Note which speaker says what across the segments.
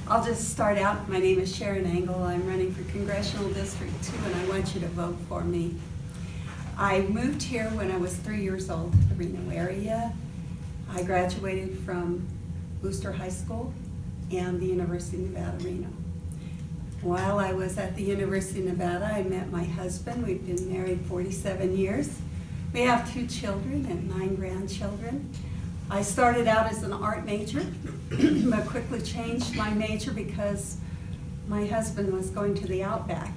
Speaker 1: I'll just start out. My name is Sharron. I'm running for Congressional District 2, and I want you to vote for me. I moved here when I was 3 years old to the Reno area. I graduated from Booster High School and the University of Nevada, Reno. While I was at the University of Nevada, I met my husband. We've been married 47 years. We have 2 children and 9 grandchildren. I started out as an art major, but quickly changed my major because my husband was going to the Outback,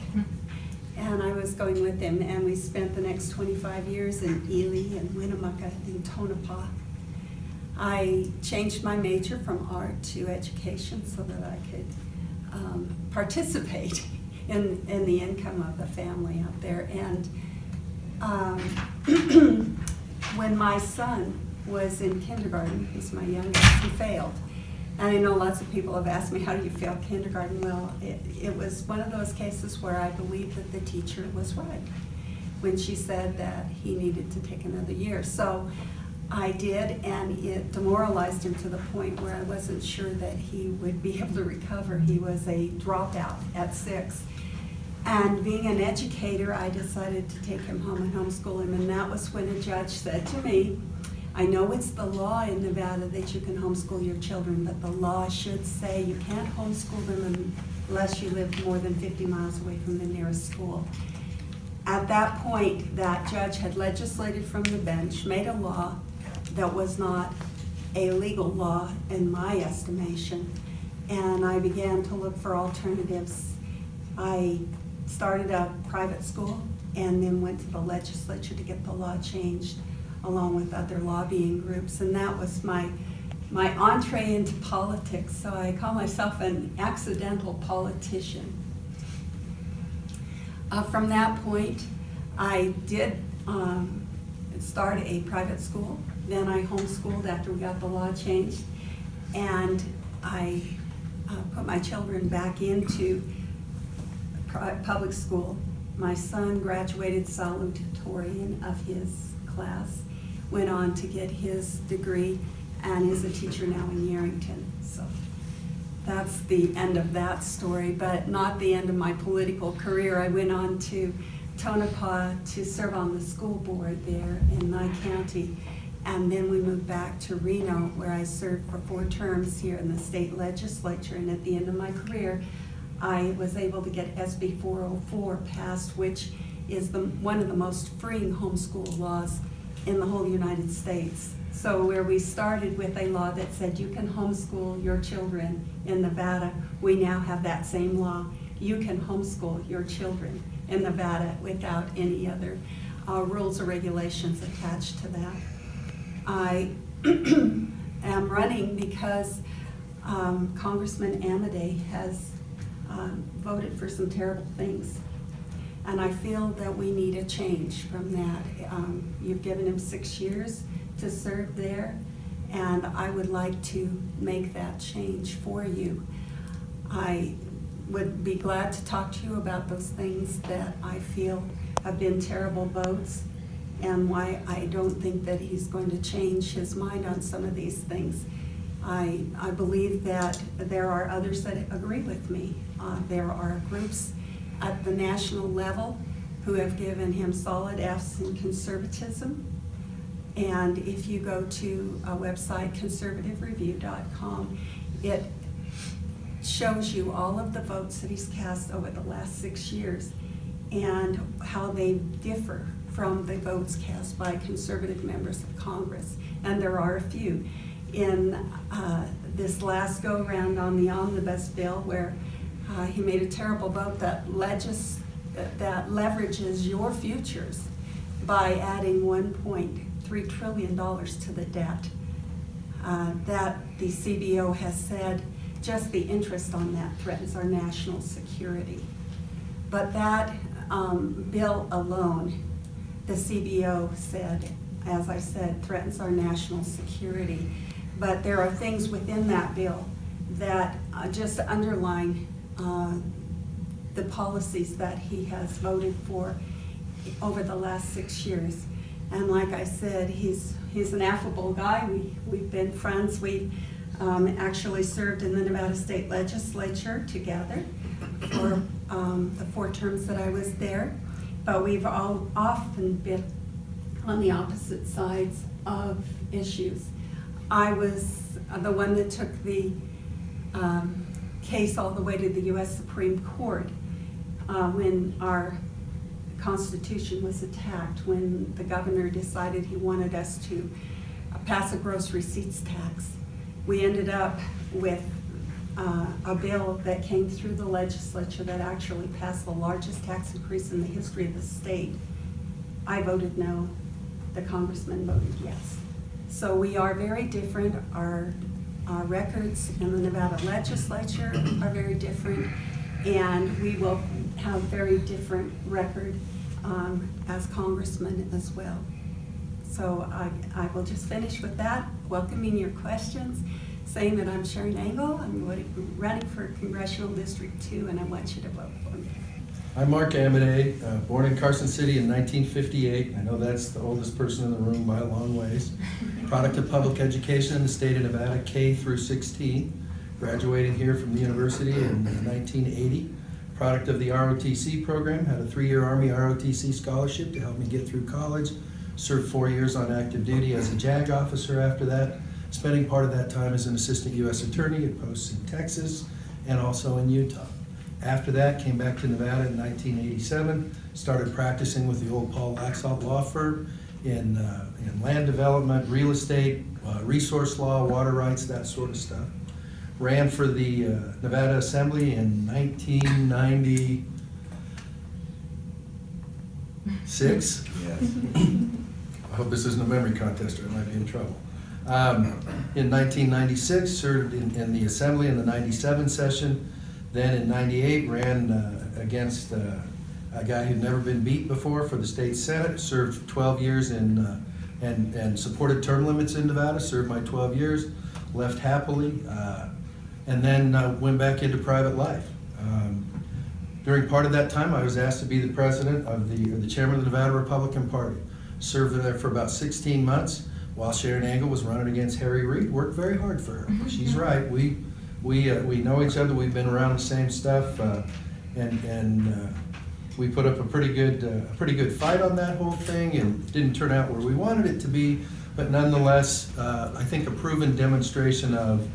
Speaker 1: and I was going with him, and we spent the next 25 years in Ely and Winnemucca and Tonopah. I changed my major from art to education so that I could participate in the income of the family out there. And when my son was in kindergarten, he's my youngest, he failed. And I know lots of people have asked me, how do you fail kindergarten? Well, it was one of those cases where I believed that the teacher was right when she said that he needed to take another year. So I did, and it demoralized him to the point where I wasn't sure that he would be able to recover. He was a dropout at 6. And being an educator, I decided to take him home and homeschool him, and that was when a judge said to me, I know it's the law in Nevada that you can homeschool your children, but the law should say you can't homeschool them unless you live more than 50 miles away from the nearest school. At that point, that judge had legislated from the bench, made a law that was not a legal law in my estimation, and I began to look for alternatives. I started a private school and then went to the legislature to get the law changed, along with other lobbying groups, and that was my entree into politics. So I call myself an accidental politician. From that point, I did start a private school. Then I homeschooled after we got the law changed, and I put my children back into public school. My son graduated salutatorian of his class, went on to get his degree, and is a teacher now in Yerington. So that's the end of that story, but not the end of my political career. I went on to Tonopah to serve on the school board there in Nye County, and then we moved back to Reno, where I served for 4 terms here in the state legislature. And at the end of my career, I was able to get SB 404 passed, which is one of the most freeing homeschool laws in the whole United States. So where we started with a law that said you can homeschool your children in Nevada, we now have that same law. You can homeschool your children in Nevada without any other rules or regulations attached to that. I am running because Congressman Amodei has voted for some terrible things. And I feel that we need a change from that. You've given him 6 years to serve there, and I would like to make that change for you. I would be glad to talk to you about those things that I feel have been terrible votes, and why I don't think that he's going to change his mind on some of these things. I believe that there are others that agree with me. There are groups at the national level who have given him solid F's in conservatism. And if you go to a website, conservativereview.com, it shows you all of the votes that he's cast over the last 6 years and how they differ from the votes cast by conservative members of Congress. And there are a few. In this last go-round on the omnibus bill, where he made a terrible vote that leverages your futures by adding $1.3 trillion to the debt. That the CBO has said just the interest on that threatens our national security. But that bill alone, the CBO said, as I said, threatens our national security. But there are things within that bill that just underline the policies that he has voted for over the last 6 years. And like I said, he's an affable guy. We've been friends. We've actually served in the Nevada State Legislature together for the 4 terms that I was there. But we've all often been on the opposite sides of issues. I was the one that took the case all the way to the U.S. Supreme Court when our Constitution was attacked, when the governor decided he wanted us to pass a gross receipts tax. We ended up with a bill that came through the legislature that actually passed the largest tax increase in the history of the state. I voted no, the congressman voted yes. So we are very different. Our records in the Nevada legislature are very different, and we will have very different record as congressmen as well. So I will just finish with that, welcoming your questions, saying that I'm Sharron Engel. I'm running for Congressional District 2, and I want you to vote for me.
Speaker 2: I'm Mark Amodei, born in Carson City in 1958. I know that's the oldest person in the room by a long ways. Product of public education in the state of Nevada, K through 16. Graduating here from the university in 1980. Product of the ROTC program, had a 3-year Army ROTC scholarship to help me get through college. Served 4 years on active duty as a JAG officer after that, spending part of that time as an assistant U.S. attorney at posts in Texas and also in Utah. After that, came back to Nevada in 1987, started practicing with the old Paul Laxalt law firm in land development, real estate, resource law, water rights, that sort of stuff. Ran for the Nevada Assembly in 1996.
Speaker 3: Yes.
Speaker 2: I hope this isn't a memory contest or I might be in trouble. In 1996, served in the Assembly in the 97 session. Then in 98, ran against a guy who'd never been beat before for the state Senate. Served 12 years and supported term limits in Nevada. Served my 12 years, left happily, and then went back into private life. During part of that time, I was asked to be the president of the chairman of the Nevada Republican Party. Served there for about 16 months while Sharron Engel was running against Harry Reid. Worked very hard for her. She's right. We know each other. We've been around the same stuff, and we put up a pretty good fight on that whole thing, and it didn't turn out where we wanted it to be. But nonetheless, I think a proven demonstration of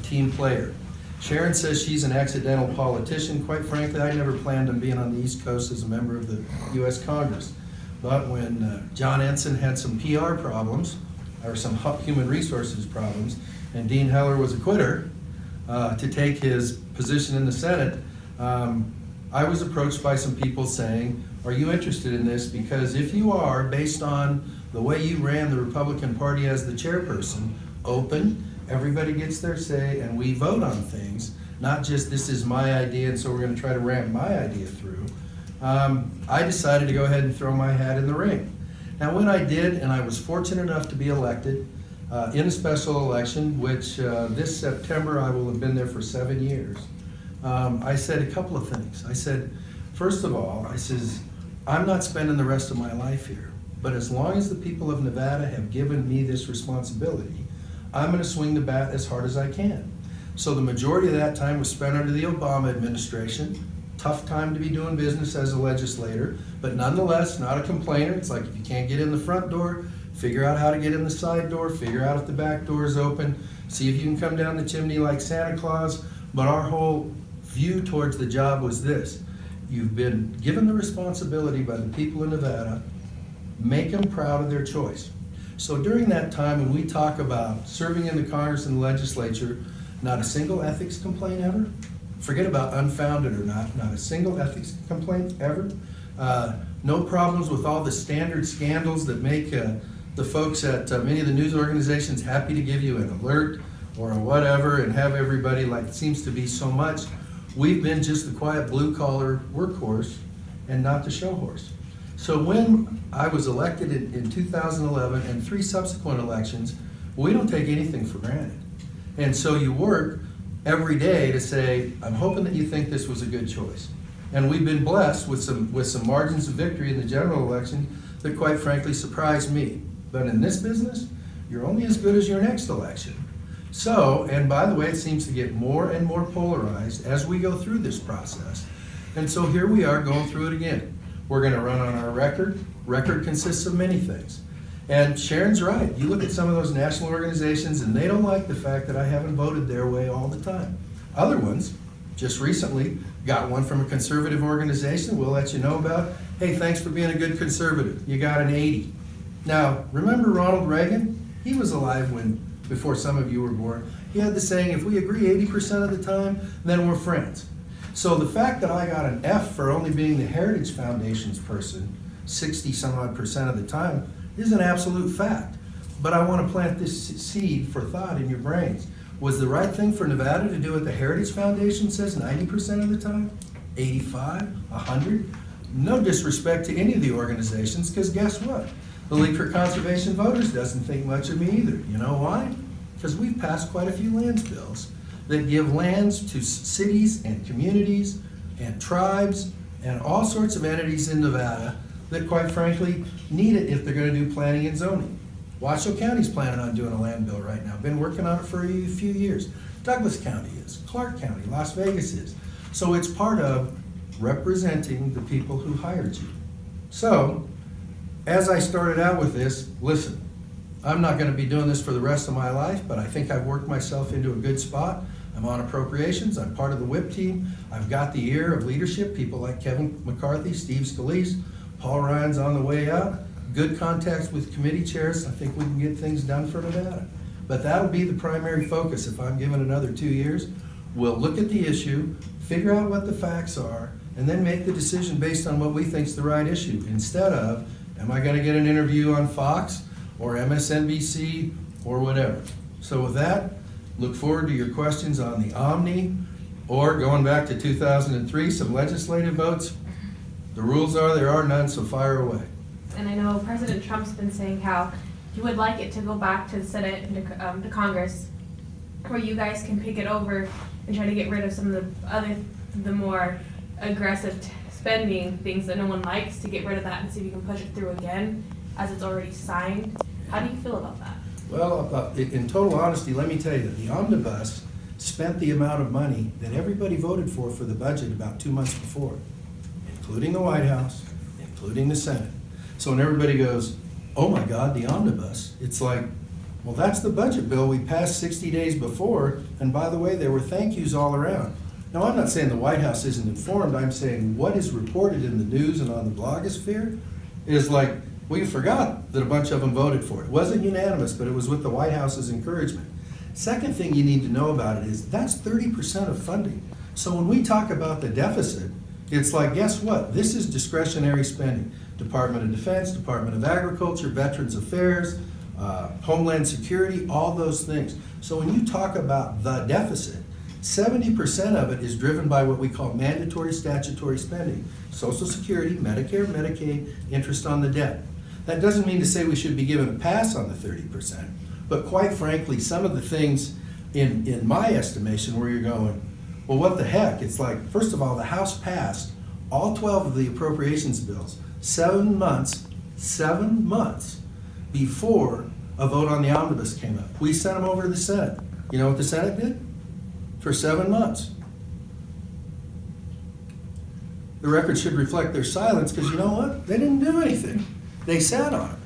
Speaker 2: team player. Sharron says she's an accidental politician. Quite frankly, I never planned on being on the East Coast as a member of the U.S. Congress. But when John Ensign had some PR problems, or some human resources problems, and Dean Heller was a quitter to take his position in the Senate, I was approached by some people saying, are you interested in this? Because if you are, based on the way you ran the Republican Party as the chairperson, open, everybody gets their say, and we vote on things, not just this is my idea and so we're going to try to ram my idea through. I decided to go ahead and throw my hat in the ring. Now when I did, and I was fortunate enough to be elected in a special election, which this September I will have been there for 7 years, I said a couple of things. I said, first of all, I says, I'm not spending the rest of my life here, but as long as the people of Nevada have given me this responsibility, I'm going to swing the bat as hard as I can. So the majority of that time was spent under the Obama administration. Tough time to be doing business as a legislator, but nonetheless, not a complainer. It's like if you can't get in the front door, figure out how to get in the side door, figure out if the back door is open, see if you can come down the chimney like Santa Claus. But our whole view towards the job was this: you've been given the responsibility by the people in Nevada, make them proud of their choice. So during that time, when we talk about serving in the Congress and the legislature, not a single ethics complaint ever. Forget about unfounded or not a single ethics complaint ever. No problems with all the standard scandals that make the folks at many of the news organizations happy to give you an alert or a whatever and have everybody, like it seems to be so much. We've been just the quiet blue collar workhorse and not the show horse. So when I was elected in 2011 and 3 subsequent elections, we don't take anything for granted. And so you work every day to say, I'm hoping that you think this was a good choice. And we've been blessed with some margins of victory in the general election that quite frankly surprised me. But in this business, you're only as good as your next election. So, and by the way, it seems to get more and more polarized as we go through this process. And so here we are going through it again. We're gonna run on our record. Record consists of many things. And Sharon's right. You look at some of those national organizations and they don't like the fact that I haven't voted their way all the time. Other ones, just recently, got one from a conservative organization we'll let you know about. Hey, thanks for being a good conservative. You got an 80. Now, remember Ronald Reagan? He was alive before some of you were born. He had the saying, if we agree 80% of the time, then we're friends. So the fact that I got an F for only being the Heritage Foundation's person 60 some odd percent of the time is an absolute fact. But I want to plant this seed for thought in your brains. Was the right thing for Nevada to do what the Heritage Foundation says 90% of the time? 85? 100? No disrespect to any of the organizations, because guess what? The League for Conservation Voters doesn't think much of me either. You know why? Because we've passed quite a few lands bills that give lands to cities and communities and tribes and all sorts of entities in Nevada that quite frankly need it if they're going to do planning and zoning. Washoe County's planning on doing a land bill right now. Been working on it for a few years. Douglas County is, Clark County, Las Vegas is. So it's part of representing the people who hired you. So, as I started out with this, listen, I'm not going to be doing this for the rest of my life, but I think I've worked myself into a good spot. I'm on appropriations, I'm part of the WHIP team, I've got the ear of leadership, people like Kevin McCarthy, Steve Scalise, Paul Ryan's on the way out, good contacts with committee chairs, I think we can get things done for Nevada. But that'll be the primary focus if I'm given another 2 years. We'll look at the issue, figure out what the facts are, and then make the decision based on what we think is the right issue, instead of, am I gonna get an interview on Fox or MSNBC or whatever. So with that, look forward to your questions on the Omni, or going back to 2003, some legislative votes. The rules are there are none, so fire away.
Speaker 3: And I know President Trump's been saying how he would like it to go back to the Senate and to Congress, where you guys can pick it over and try to get rid of some of the more aggressive spending things that no one likes, to get rid of that and see if you can push it through again, as it's already signed. How do you feel about that?
Speaker 2: Well, in total honesty, let me tell you that the omnibus spent the amount of money that everybody voted for the budget about 2 months before, including the White House, including the Senate. So when everybody goes, oh my God, the omnibus, it's like, well, that's the budget bill we passed 60 days before, and by the way, there were thank yous all around. Now, I'm not saying the White House isn't informed, I'm saying what is reported in the news and on the blogosphere is like, well, you forgot that a bunch of them voted for it. It wasn't unanimous, but it was with the White House's encouragement. Second thing you need to know about it is that's 30% of funding. So when we talk about the deficit, it's like, guess what? This is discretionary spending. Department of Defense, Department of Agriculture, Veterans Affairs, Homeland Security, all those things. So when you talk about the deficit, 70% of it is driven by what we call mandatory statutory spending. Social Security, Medicare, Medicaid, interest on the debt. That doesn't mean to say we should be given a pass on the 30%, but quite frankly, some of the things in my estimation where you're going, well, what the heck? It's like, first of all, the House passed all 12 of the appropriations bills 7 months before a vote on the omnibus came up. We sent them over to the Senate. You know what the Senate did? For 7 months. The record should reflect their silence, because you know what? They didn't do anything. They sat on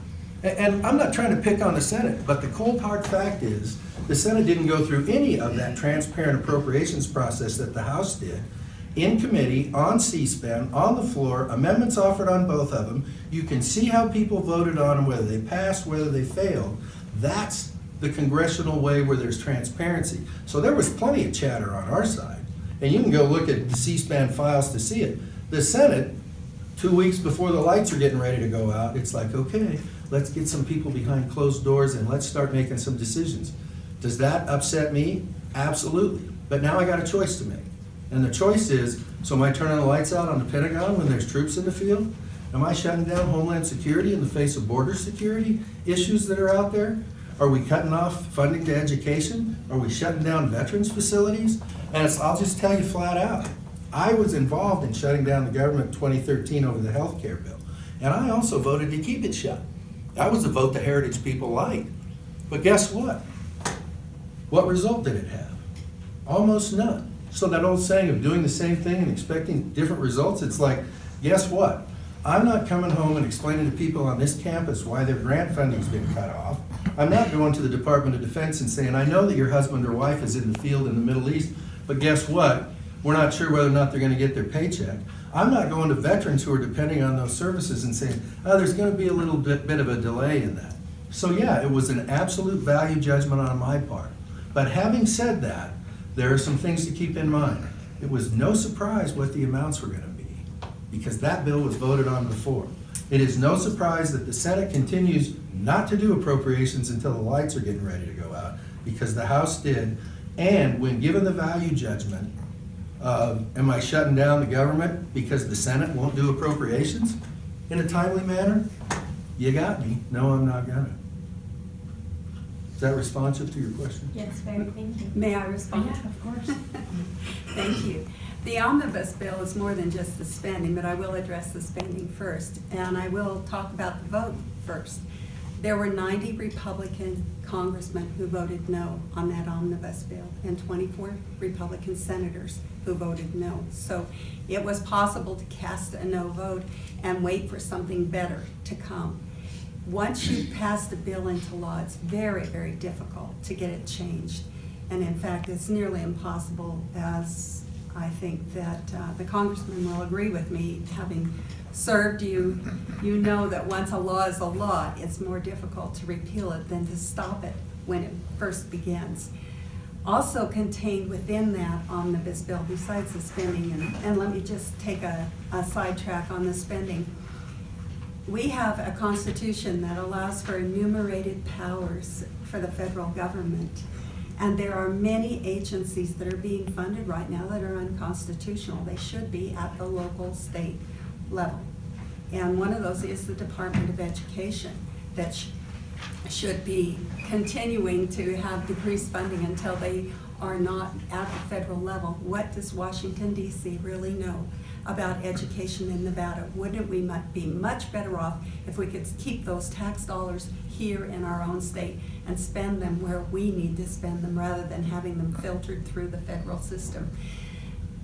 Speaker 2: it. And I'm not trying to pick on the Senate, but the cold hard fact is the Senate didn't go through any of that transparent appropriations process that the House did, in committee, on C-SPAN, on the floor, amendments offered on both of them. You can see how people voted on them, whether they passed, whether they failed. That's the congressional way where there's transparency. So there was plenty of chatter on our side. And you can go look at the C-SPAN files to see it. The Senate, 2 weeks before the lights are getting ready to go out, it's like, okay, let's get some people behind closed doors and let's start making some decisions. Does that upset me? Absolutely. But now I got a choice to make. And the choice is, so am I turning the lights out on the Pentagon when there's troops in the field? Am I shutting down Homeland Security in the face of border security issues that are out there? Are we cutting off funding to education? Are we shutting down veterans facilities? And I'll just tell you flat out, I was involved in shutting down the government in 2013 over the health care bill. And I also voted to keep it shut. That was a vote the Heritage people liked. But guess what? What result did it have? Almost none. So that old saying of doing the same thing and expecting different results, it's like, guess what? I'm not coming home and explaining to people on this campus why their grant funding's been cut off. I'm not going to the Department of Defense and saying, I know that your husband or wife is in the field in the Middle East, but guess what? We're not sure whether or not they're gonna get their paycheck. I'm not going to veterans who are depending on those services and saying, oh, there's gonna be a little bit of a delay in that. So yeah, it was an absolute value judgment on my part. But having said that, there are some things to keep in mind. It was no surprise what the amounts were gonna be, because that bill was voted on before. It is no surprise that the Senate continues not to do appropriations until the lights are getting ready to go out, because the House did. And when given the value judgment of, am I shutting down the government because the Senate won't do appropriations in a timely manner? You got me. No, I'm not gonna. Is that responsive to your question?
Speaker 3: Yes, very, thank you.
Speaker 1: May I respond?
Speaker 3: Yeah, of course.
Speaker 1: Thank you. The omnibus bill is more than just the spending, but I will address the spending first, and I will talk about the vote first. There were 90 Republican congressmen who voted no on that omnibus bill, and 24 Republican senators who voted no. So it was possible to cast a no vote and wait for something better to come. Once you pass the bill into law, it's very, very difficult to get it changed. And in fact, it's nearly impossible, as I think that the congressman will agree with me, having served you, you know that once a law is a law, it's more difficult to repeal it than to stop it when it first begins. Also contained within that omnibus bill, besides the spending, and let me just take a sidetrack on the spending. We have a constitution that allows for enumerated powers for the federal government. And there are many agencies that are being funded right now that are unconstitutional. They should be at the local, state level. And one of those is the Department of Education that should be continuing to have decreased funding until they are not at the federal level. What does Washington, D.C. really know about education in Nevada? Wouldn't we be much better off if we could keep those tax dollars here in our own state and spend them where we need to spend them rather than having them filtered through the federal system?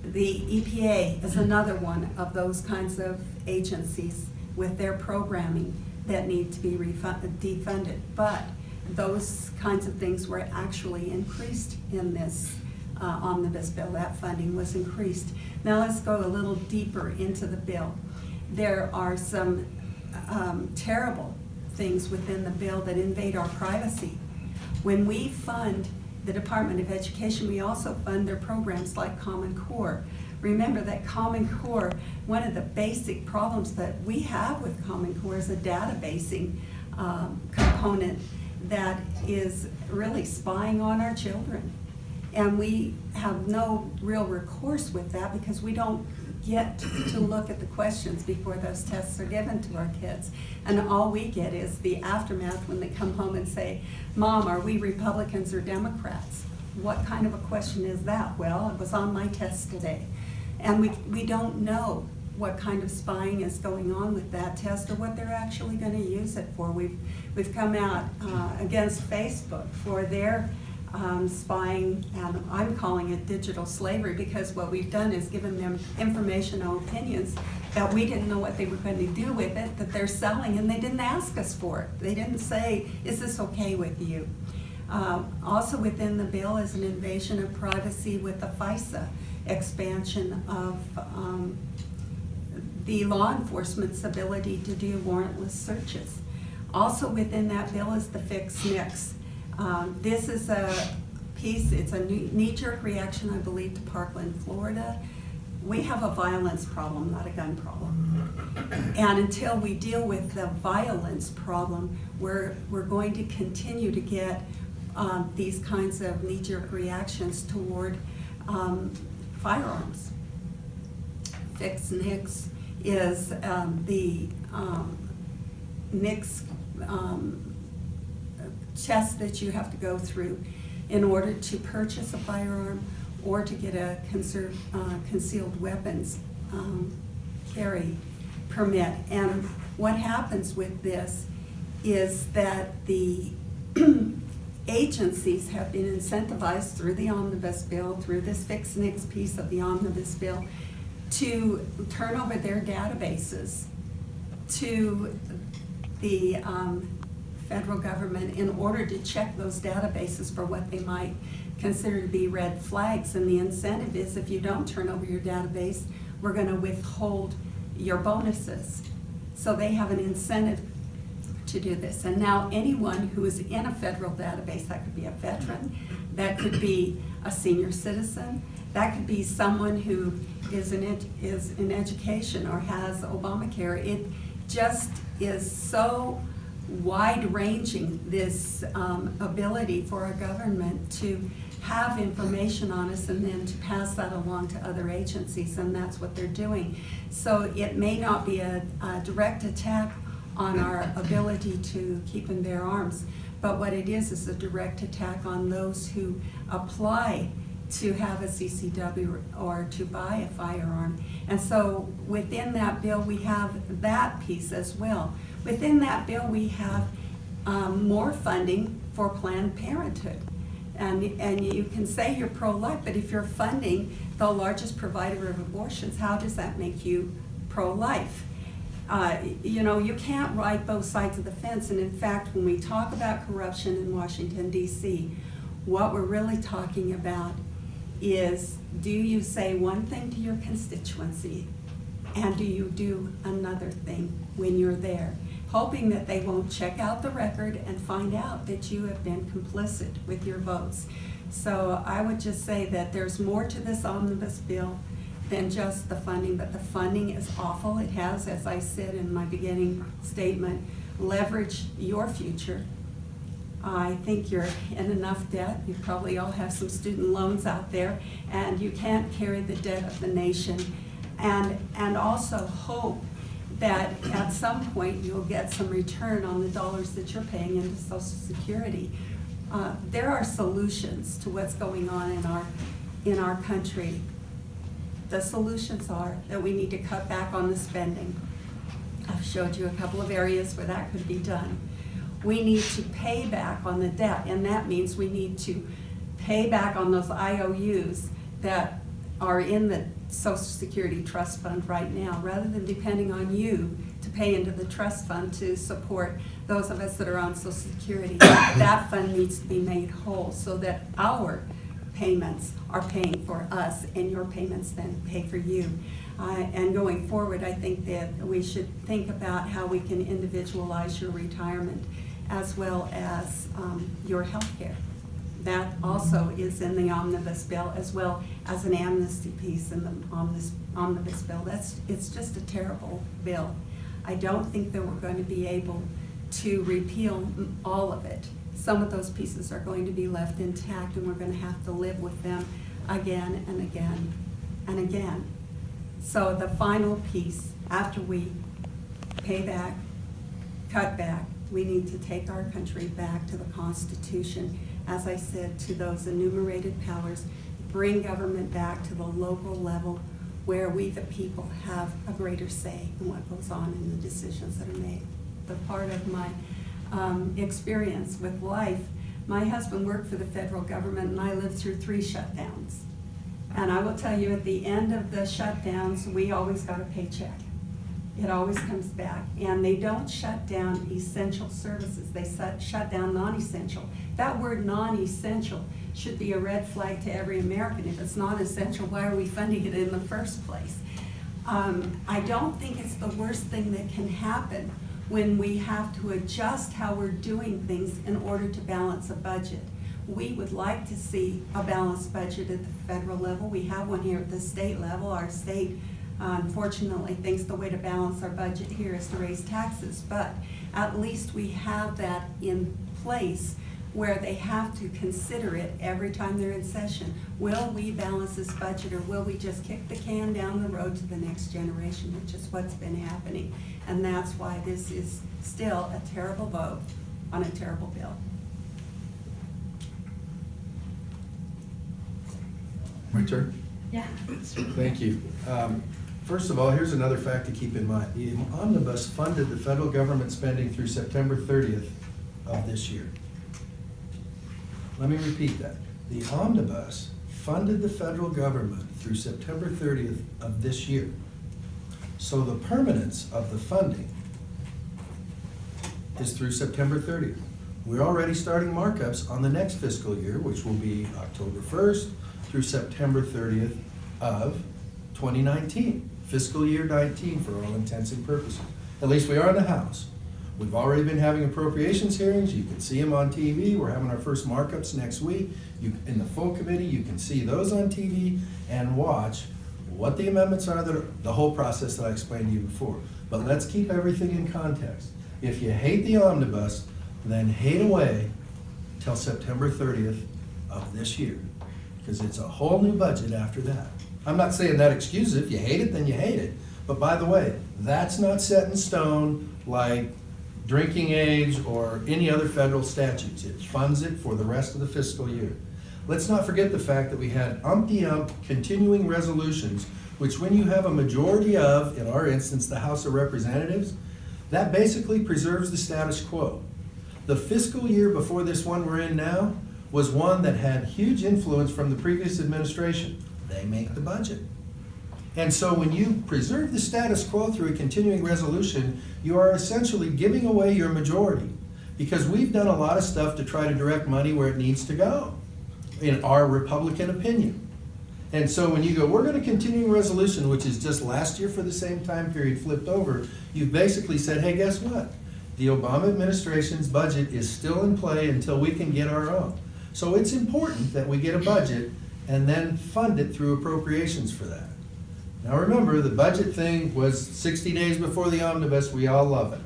Speaker 1: The EPA is another one of those kinds of agencies with their programming that need to be defunded. But those kinds of things were actually increased in this omnibus bill. That funding was increased. Now let's go a little deeper into the bill. There are some terrible things within the bill that invade our privacy. When we fund the Department of Education, we also fund their programs like Common Core. Remember that Common Core, one of the basic problems that we have with Common Core is a databasing component that is really spying on our children. And we have no real recourse with that because we don't get to look at the questions before those tests are given to our kids. And all we get is the aftermath when they come home and say, Mom, are we Republicans or Democrats? What kind of a question is that? Well, it was on my test today. And we don't know what kind of spying is going on with that test or what they're actually going to use it for. We've come out against Facebook for their spying, and I'm calling it digital slavery, because what we've done is given them information or opinions that we didn't know what they were going to do with it, that they're selling, and they didn't ask us for it. They didn't say, is this okay with you? Also within the bill is an invasion of privacy with the FISA expansion of the law enforcement's ability to do warrantless searches. Also within that bill is the Fix Nix. This is a piece, it's a knee-jerk reaction, I believe, to Parkland, Florida. We have a violence problem, not a gun problem. And until we deal with the violence problem, we're going to continue to get these kinds of knee-jerk reactions toward firearms. Fix Nix is the Nix test that you have to go through in order to purchase a firearm or to get a concealed weapons carry permit. And what happens with this is that the agencies have been incentivized through the omnibus bill, through this fix nix piece of the omnibus bill, to turn over their databases to the federal government in order to check those databases for what they might consider to be red flags. And the incentive is, if you don't turn over your database, we're going to withhold your bonuses. So they have an incentive to do this. And now anyone who is in a federal database, that could be a veteran, that could be a senior citizen, that could be someone who is in education or has Obamacare. It just is so wide-ranging, this ability for a government to have information on us and then to pass that along to other agencies, and that's what they're doing. So it may not be a direct attack on our ability to keep and bear arms, but what it is a direct attack on those who apply to have a CCW or to buy a firearm. And so within that bill, we have that piece as well. Within that bill, we have more funding for Planned Parenthood. And you can say you're pro-life, but if you're funding the largest provider of abortions, how does that make you pro-life? You know, you can't ride both sides of the fence. And in fact, when we talk about corruption in Washington, D.C., what we're really talking about is, do you say one thing to your constituency and do you do another thing when you're there, hoping that they won't check out the record and find out that you have been complicit with your votes. So I would just say that there's more to this omnibus bill than just the funding, but the funding is awful. It has, as I said in my beginning statement, leveraged your future. I think you're in enough debt. You probably all have some student loans out there, and you can't carry the debt of the nation. And also hope that at some point you'll get some return on the dollars that you're paying into Social Security. There are solutions to what's going on in our country. The solutions are that we need to cut back on the spending. I've showed you a couple of areas where that could be done. We need to pay back on the debt, and that means we need to pay back on those IOUs that are in the Social Security Trust Fund right now, rather than depending on you to pay into the trust fund to support those of us that are on Social Security. That fund needs to be made whole so that our payments are paying for us and your payments then pay for you. And going forward, I think that we should think about how we can individualize your retirement as well as your health care. That also is in the omnibus bill, as well as an amnesty piece in the omnibus bill. It's just a terrible bill. I don't think that we're going to be able to repeal all of it. Some of those pieces are going to be left intact, and we're going to have to live with them again and again and again. So the final piece, after we pay back, cut back, we need to take our country back to the Constitution, as I said, to those enumerated powers, bring government back to the local level where we, the people, have a greater say in what goes on in the decisions that are made. The part of my experience with life, my husband worked for the federal government, and I lived through 3 shutdowns. And I will tell you, at the end of the shutdowns, we always got a paycheck. It always comes back. And they don't shut down essential services. They shut down non-essential. That word non-essential should be a red flag to every American. If it's not essential, why are we funding it in the first place? I don't think it's the worst thing that can happen when we have to adjust how we're doing things in order to balance a budget. We would like to see a balanced budget at the federal level. We have one here at the state level. Our state, unfortunately, thinks the way to balance our budget here is to raise taxes, but at least we have that in place where they have to consider it every time they're in session. Will we balance this budget, or will we just kick the can down the road to the next generation, which is what's been happening? And that's why this is still a terrible vote on a terrible bill.
Speaker 2: My turn?
Speaker 3: Yeah.
Speaker 2: Thank you. First of all, here's another fact to keep in mind. The omnibus funded the federal government spending through September 30th of this year. Let me repeat that. The omnibus funded the federal government through September 30th of this year. So the permanence of the funding is through September 30th. We're already starting markups on the next fiscal year, which will be October 1st through September 30th of 2019, fiscal year 19 for all intents and purposes. At least we are in the House. We've already been having appropriations hearings. You can see them on TV. We're having our first markups next week. In the full committee, you can see those on TV and watch what the amendments are, the whole process that I explained to you before. But let's keep everything in context. If you hate the omnibus, then hate away till September 30th of this year, because it's a whole new budget after that. I'm not saying that excuses it. If you hate it, then you hate it. But by the way, that's not set in stone like drinking age or any other federal statutes. It funds it for the rest of the fiscal year. Let's not forget the fact that we had umpty-ump continuing resolutions, which when you have a majority of, in our instance, the House of Representatives, that basically preserves the status quo. The fiscal year before this one we're in now was one that had huge influence from the previous administration. They make the budget. And so when you preserve the status quo through a continuing resolution, you are essentially giving away your majority, because we've done a lot of stuff to try to direct money where it needs to go, in our Republican opinion. And so when you go, we're going to continuing resolution, which is just last year for the same time period flipped over, you've basically said, hey, guess what? The Obama administration's budget is still in play until we can get our own. So it's important that we get a budget and then fund it through appropriations for that. Now remember, the budget thing was 60 days before the omnibus. We all love it.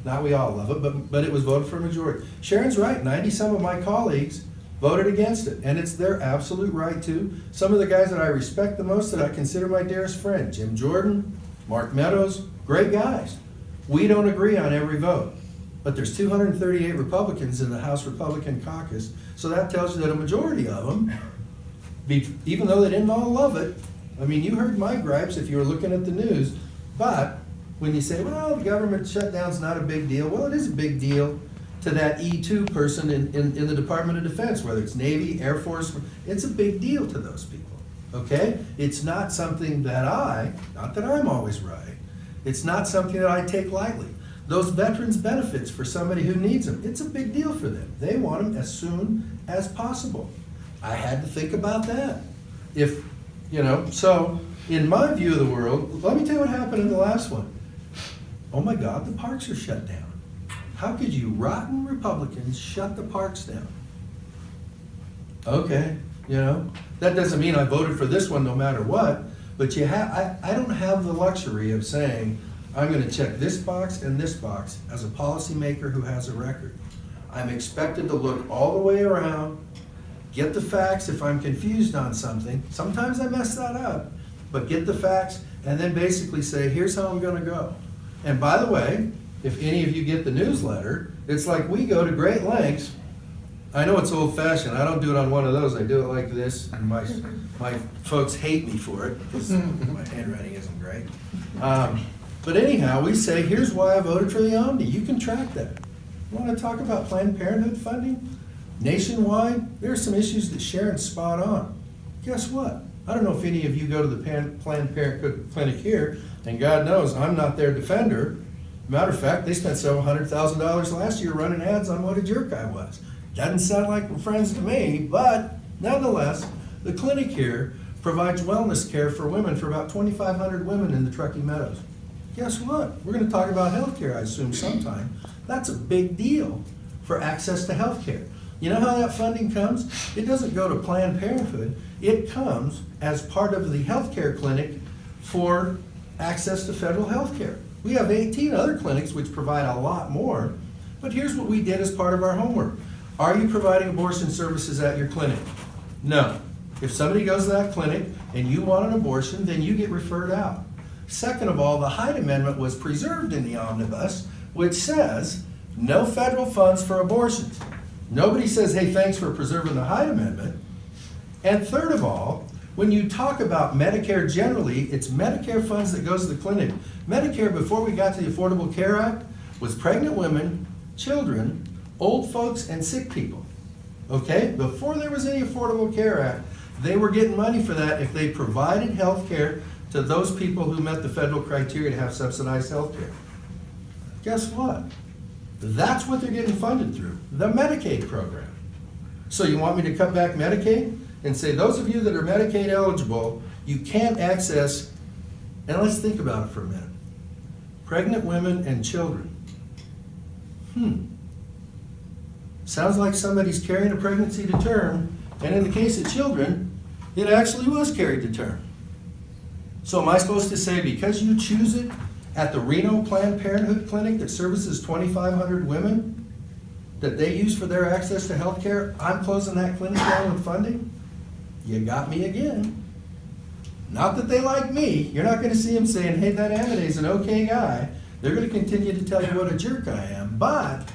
Speaker 2: Not we all love it, but it was voted for a majority. Sharon's right, 90-some of my colleagues voted against it, and it's their absolute right to. Some of the guys that I respect the most, that I consider my dearest friend, Jim Jordan, Mark Meadows, great guys. We don't agree on every vote, but there's 238 Republicans in the House Republican caucus, so that tells you that a majority of them, even though they didn't all love it, I mean, you heard my gripes if you were looking at the news, but when you say, well, the government shutdown's not a big deal, well, it is a big deal to that E2 person in the Department of Defense, whether it's Navy, Air Force, it's a big deal to those people, okay? It's not something that not that I'm always right, it's not something that I take lightly. Those veterans benefits for somebody who needs them, it's a big deal for them. They want them as soon as possible. I had to think about that. So in my view of the world, let me tell you what happened in the last one. Oh my God, the parks are shut down. How could you rotten Republicans shut the parks down? Okay, that doesn't mean I voted for this one no matter what, but I don't have the luxury of saying, I'm gonna check this box and this box as a policymaker who has a record. I'm expected to look all the way around, get the facts if I'm confused on something. Sometimes I mess that up, but get the facts and then basically say, here's how I'm gonna go. And by the way, if any of you get the newsletter, it's like we go to great lengths. I know it's old fashioned, I don't do it on one of those, I do it like this, and my folks hate me for it, because my handwriting isn't great. But anyhow, we say, here's why I voted for the Omni. You can track that. You wanna talk about Planned Parenthood funding? Nationwide, there are some issues that Sharon's spot on. Guess what? I don't know if any of you go to the Planned Parenthood clinic here, and God knows I'm not their defender. Matter of fact, they spent several $100,000 last year running ads on what a jerk I was. Doesn't sound like we're friends to me, but nonetheless, the clinic here provides wellness care for women, for about 2,500 women in the Truckee Meadows. Guess what? We're going to talk about healthcare, I assume, sometime. That's a big deal for access to healthcare. You know how that funding comes? It doesn't go to Planned Parenthood. It comes as part of the healthcare clinic for access to federal healthcare. We have 18 other clinics which provide a lot more, but here's what we did as part of our homework. Are you providing abortion services at your clinic? No. If somebody goes to that clinic and you want an abortion, then you get referred out. Second of all, the Hyde Amendment was preserved in the omnibus, which says no federal funds for abortions. Nobody says, hey, thanks for preserving the Hyde Amendment. And third of all, when you talk about Medicare generally, it's Medicare funds that goes to the clinic. Medicare, before we got to the Affordable Care Act, was pregnant women, children, old folks, and sick people. okay? Before there was any Affordable Care Act, they were getting money for that if they provided health care to those people who met the federal criteria to have subsidized health care. Guess what? That's what they're getting funded through, the Medicaid program. So you want me to cut back Medicaid and say, those of you that are Medicaid eligible, you can't access, and let's think about it for a minute. Pregnant women and children. Sounds like somebody's carrying a pregnancy to term, and in the case of children, it actually was carried to term. So am I supposed to say, because you choose it at the Reno Planned Parenthood clinic that services 2,500 women that they use for their access to health care, I'm closing that clinic down with funding? You got me again. Not that they like me. You're not going to see them saying, hey, that Amodei's an okay guy. They're going to continue to tell you what a jerk I am. But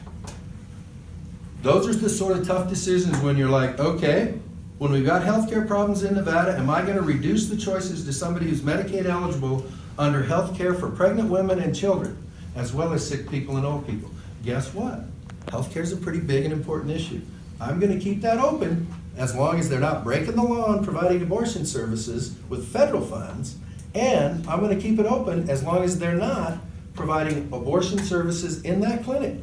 Speaker 2: those are the sort of tough decisions when you're like, okay, when we've got healthcare problems in Nevada, am I going to reduce the choices to somebody who's Medicaid eligible under health care for pregnant women and children, as well as sick people and old people? Guess what? Healthcare is a pretty big and important issue. I'm going to keep that open as long as they're not breaking the law and providing abortion services with federal funds, and I'm going to keep it open as long as they're not providing abortion services in that clinic.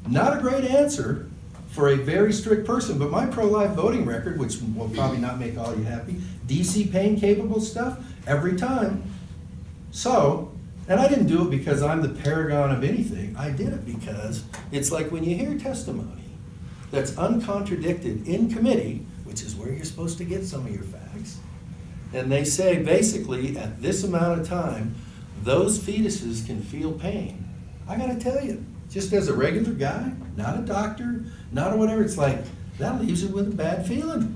Speaker 2: Not a great answer for a very strict person, but my pro-life voting record, which will probably not make all you happy, DC pain capable stuff, every time. So, and I didn't do it because I'm the paragon of anything. I did it because it's like when you hear testimony that's uncontradicted in committee, which is where you're supposed to get some of your facts, and they say basically at this amount of time, those fetuses can feel pain. I gotta tell you, just as a regular guy, not a doctor, not a whatever, it's like, that leaves it with a bad feeling.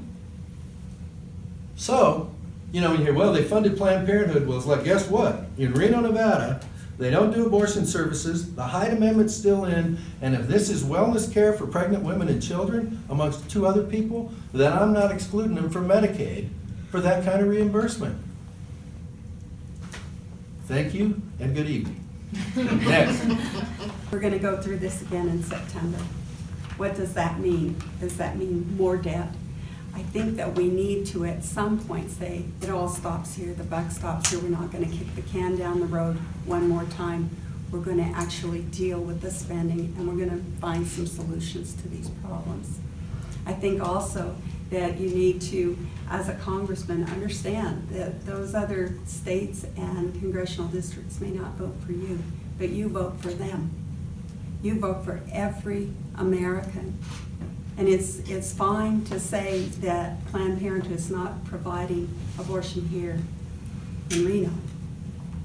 Speaker 2: So, you know, when you hear, well, they funded Planned Parenthood, well, it's like, guess what? In Reno, Nevada, they don't do abortion services, the Hyde Amendment's still in, and if this is wellness care for pregnant women and children, amongst two other people, then I'm not excluding them from Medicaid for that kind of reimbursement. Thank you, and good evening. Next.
Speaker 1: We're gonna go through this again in September. What does that mean? Does that mean more debt? I think that we need to, at some point, say, it all stops here, the buck stops here, we're not gonna kick the can down the road one more time. We're gonna actually deal with the spending, and we're gonna find some solutions to these problems. I think also that you need to, as a congressman, understand that those other states and congressional districts may not vote for you, but you vote for them. You vote for every American. And it's fine to say that Planned Parenthood is not providing abortion here in Reno.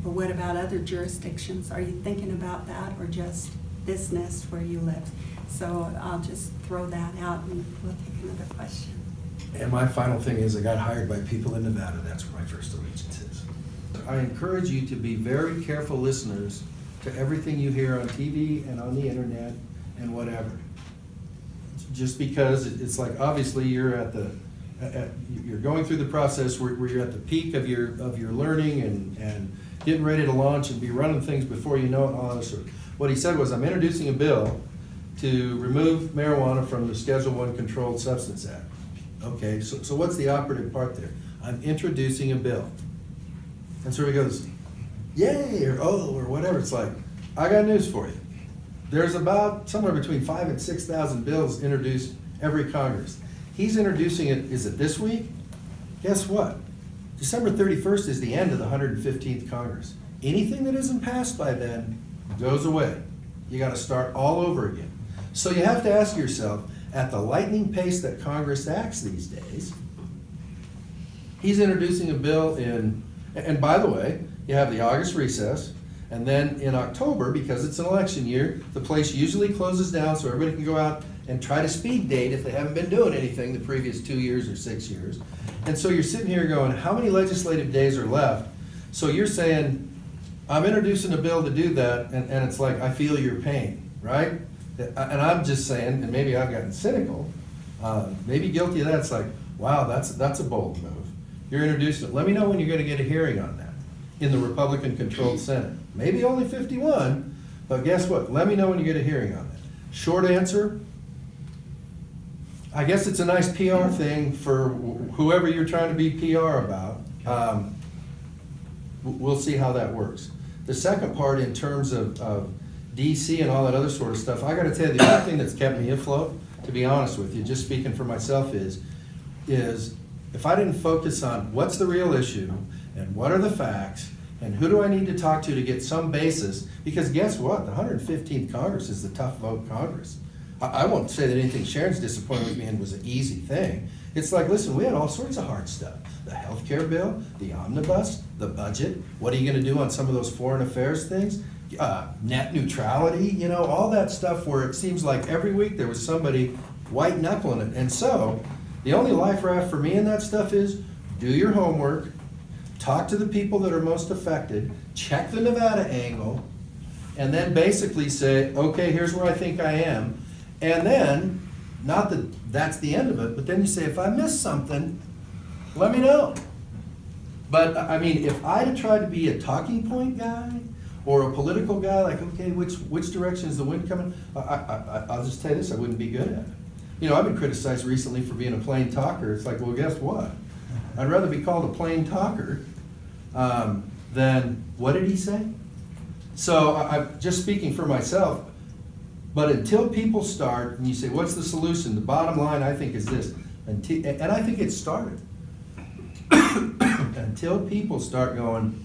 Speaker 1: But what about other jurisdictions? Are you thinking about that, or just this nest where you live? So I'll just throw that out and we'll take another question.
Speaker 2: And my final thing is, I got hired by people in Nevada. That's where my first allegiance is. I encourage you to be very careful listeners to everything you hear on TV and on the internet and whatever. Just because it's like, obviously you're at the, you're going through the process where you're at the peak of your learning and getting ready to launch and be running things before you know it, all that sort of. What he said was, I'm introducing a bill to remove marijuana from the Schedule I Controlled Substance Act. Okay, so what's the operative part there? I'm introducing a bill. And so he goes, yay, or oh, or whatever. It's like, I got news for you. There's about somewhere between 5,000 and 6,000 bills introduced every Congress. He's introducing it, is it this week? Guess what? December 31st is the end of the 115th Congress. Anything that isn't passed by then goes away. You gotta start all over again. So you have to ask yourself, at the lightning pace that Congress acts these days, he's introducing a bill in, and by the way, you have the August recess, and then in October, because it's an election year, the place usually closes down so everybody can go out and try to speed date if they haven't been doing anything the previous 2 years or 6 years. And so you're sitting here going, how many legislative days are left? So you're saying, I'm introducing a bill to do that, and it's like, I feel your pain, right? And I'm just saying, and maybe I've gotten cynical, maybe guilty of that. It's like, wow, that's a bold move. You're introducing it. Let me know when you're going to get a hearing on that in the Republican-controlled Senate. Maybe only 51, but guess what? Let me know when you get a hearing on that. Short answer, I guess it's a nice PR thing for whoever you're trying to be PR about. We'll see how that works. The second part, in terms of DC and all that other sort of stuff, I gotta tell you, the only thing that's kept me afloat, to be honest with you, just speaking for myself, is if I didn't focus on what's the real issue and what are the facts and who do I need to talk to get some basis, because guess what? The 115th Congress is the tough vote Congress. I won't say that anything Sharon's disappointed with me in was an easy thing. It's like, listen, we had all sorts of hard stuff. The healthcare bill, the omnibus, the budget. What are you gonna do on some of those foreign affairs things? Net neutrality, you know, all that stuff where it seems like every week there was somebody white knuckling it. And so, the only life raft for me in that stuff is do your homework, talk to the people that are most affected, check the Nevada angle, and then basically say, okay, here's where I think I am. And then, not that that's the end of it, but then you say, if I miss something, let me know. But, I mean, if I had tried to be a talking point guy, or a political guy, like, okay, which direction is the wind coming? I'll just tell you this, I wouldn't be good at it. You know, I've been criticized recently for being a plain talker. It's like, well, guess what? I'd rather be called a plain talker than, what did he say? So, I'm just speaking for myself, but until people start, and you say, what's the solution? The bottom line, I think, is this, and I think it started. Until people start going,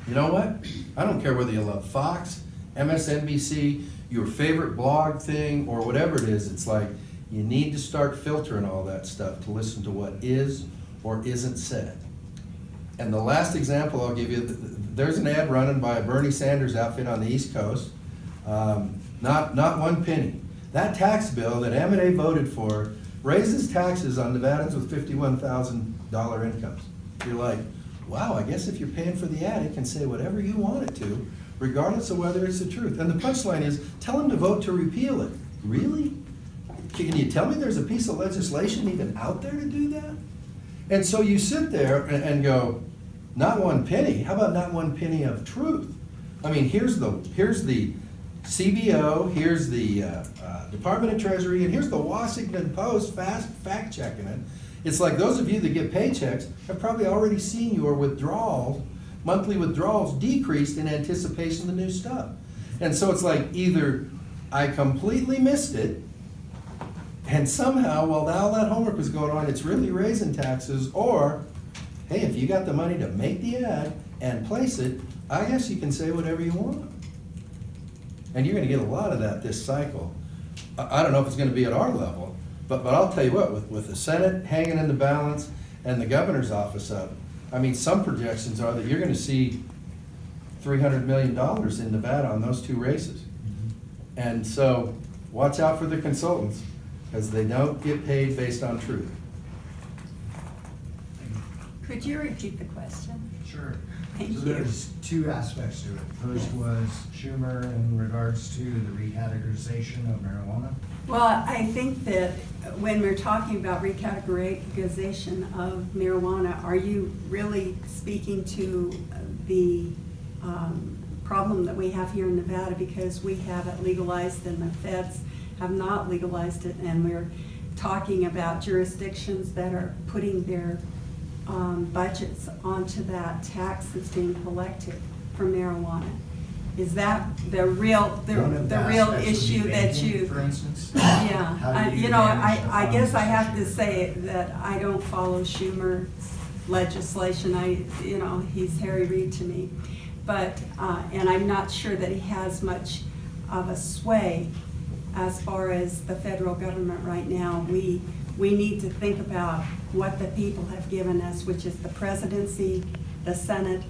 Speaker 2: you know what? I don't care whether you love Fox, MSNBC, your favorite blog thing, or whatever it is. It's like you need to start filtering all that stuff to listen to what is or isn't said. And the last example I'll give you, there's an ad running by a Bernie Sanders outfit on the East Coast. Not one penny. That tax bill that Amodei voted for raises taxes on Nevadans with $51,000 incomes. You're like, wow, I guess if you're paying for the ad, it can say whatever you want it to, regardless of whether it's the truth. And the punchline is, tell them to vote to repeal it. Really? Can you tell me there's a piece of legislation even out there to do that? And so you sit there and go, not one penny. How about not one penny of truth? I mean, here's the CBO, here's the Department of Treasury, and here's the Washington Post fact checking it. It's like those of you that get paychecks have probably already seen your withdrawals, monthly withdrawals decreased in anticipation of the new stuff. And so it's like either I completely missed it, and somehow while all that homework was going on, it's really raising taxes, or, hey, if you got the money to make the ad and place it, I guess you can say whatever you want. And you're gonna get a lot of that this cycle. I don't know if it's gonna be at our level, but I'll tell you what, with the Senate hanging in the balance and the governor's office up, I mean, some projections are that you're gonna see $300 million in Nevada on those two races. And so, watch out for the consultants, because they don't get paid based on truth.
Speaker 1: Could you repeat the question?
Speaker 4: Sure.
Speaker 1: Thank
Speaker 4: So
Speaker 1: you.
Speaker 4: there's two aspects to it. First was Schumer in regards to the recategorization of marijuana.
Speaker 1: Well, I think that when we're talking about recategorization of marijuana, are you really speaking to the problem that we have here in Nevada, because we have it legalized and the feds have not legalized it, and we're talking about jurisdictions that are putting their budgets onto that tax that's being collected for marijuana? Is that the real
Speaker 4: One of the
Speaker 1: real
Speaker 4: aspects would be
Speaker 1: issue that
Speaker 4: banking,
Speaker 1: you?
Speaker 4: for instance?
Speaker 1: Yeah,
Speaker 4: How do you
Speaker 1: you know,
Speaker 4: manage the
Speaker 1: I guess I
Speaker 4: funds?
Speaker 1: have to say that I don't follow Schumer's legislation. He's Harry Reid to me. But, and I'm not sure that he has much of a sway as far as the federal government right now. We need to think about what the people have given us, which is the presidency, the Senate,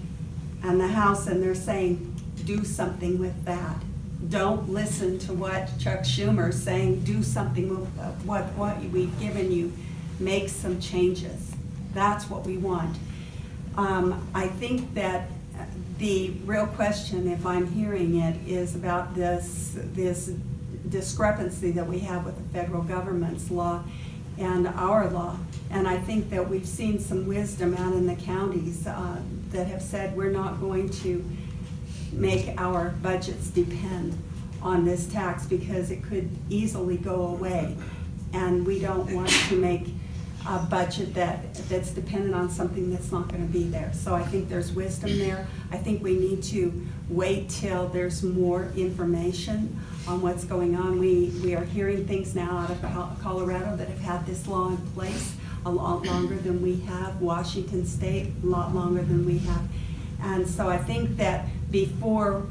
Speaker 1: and the House, and they're saying, do something with that. Don't listen to what Chuck Schumer's saying, do something with what we've given you. Make some changes. That's what we want. I think that the real question, if I'm hearing it, is about this discrepancy that we have with the federal government's law and our law. And I think that we've seen some wisdom out in the counties that have said we're not going to make our budgets depend on this tax because it could easily go away. And we don't want to make a budget that's dependent on something that's not gonna be there. So I think there's wisdom there. I think we need to wait till there's more information on what's going on. We are hearing things now out of Colorado that have had this law in place a lot longer than we have. Washington State, a lot longer than we have. And so I think that before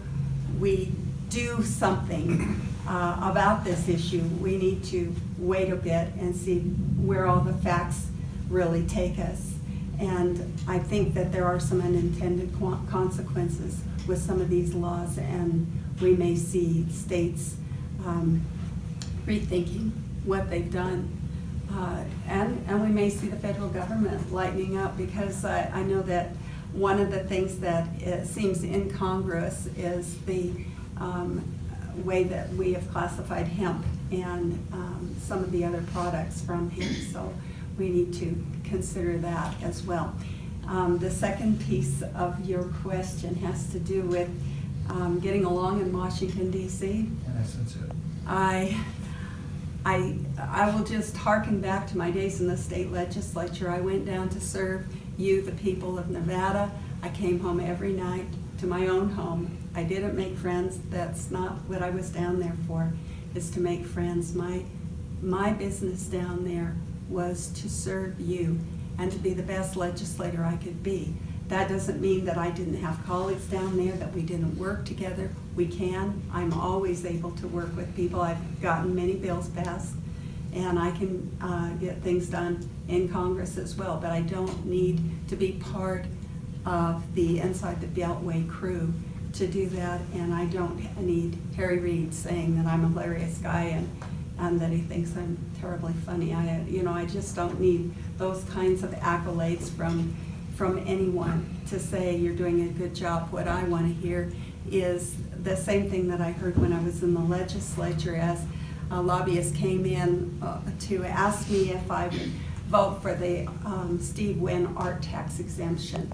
Speaker 1: we do something about this issue, we need to wait a bit and see where all the facts really take us. And I think that there are some unintended consequences with some of these laws, and we may see states rethinking what they've done. And we may see the federal government lightening up, because I know that one of the things that it seems incongruous is the way that we have classified hemp and some of the other products from hemp. So we need to consider that as well. The second piece of your question has to do with getting along in Washington, D.C.
Speaker 4: In essence, it.
Speaker 1: I will just hearken back to my days in the state legislature. I went down to serve you, the people of Nevada. I came home every night to my own home. I didn't make friends. That's not what I was down there for, is to make friends. My business down there was to serve you and to be the best legislator I could be. That doesn't mean that I didn't have colleagues down there, that we didn't work together. We can. I'm always able to work with people. I've gotten many bills passed, and I can get things done in Congress as well, but I don't need to be part of the Inside the Beltway crew to do that, and I don't need Harry Reid saying that I'm a hilarious guy and that he thinks I'm terribly funny. I just don't need those kinds of accolades from anyone to say you're doing a good job. What I want to hear is the same thing that I heard when I was in the legislature, as a lobbyist came in to ask me if I would vote for the Steve Wynn art tax exemption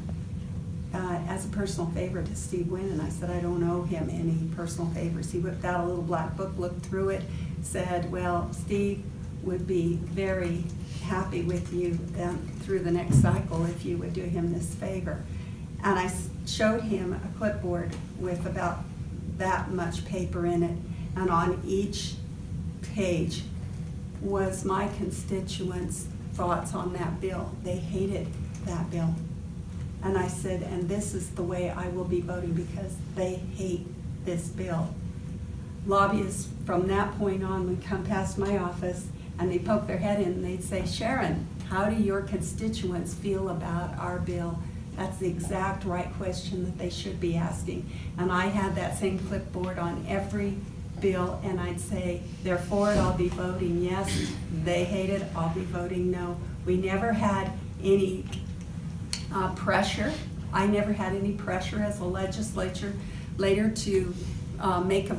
Speaker 1: as a personal favor to Steve Wynn, and I said I don't owe him any personal favors. He whipped out a little black book, looked through it, said, well, Steve would be very happy with you through the next cycle if you would do him this favor. And I showed him a clipboard with about that much paper in it, and on each page was my constituents' thoughts on that bill. They hated that bill. And I said, and this is the way I will be voting, because they hate this bill. Lobbyists from that point on would come past my office and they'd poke their head in and they'd say, Sharron, how do your constituents feel about our bill? That's the exact right question that they should be asking. And I had that same clipboard on every bill, and I'd say, they're for it, I'll be voting yes. They hate it, I'll be voting no. We never had any pressure. I never had any pressure as a legislature later to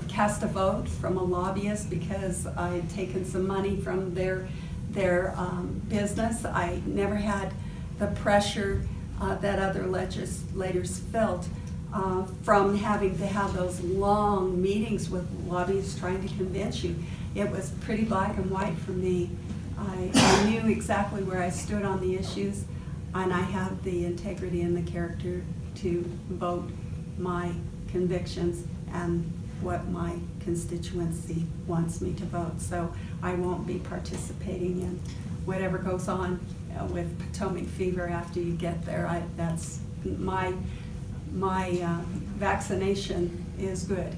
Speaker 1: cast a vote from a lobbyist because I had taken some money from their business. I never had the pressure that other legislators felt from having to have those long meetings with lobbyists trying to convince you. It was pretty black and white for me. I knew exactly where I stood on the issues, and I have the integrity and the character to vote my convictions and what my constituency wants me to vote. So I won't be participating in whatever goes on with Potomac fever after you get there. That's my vaccination is good,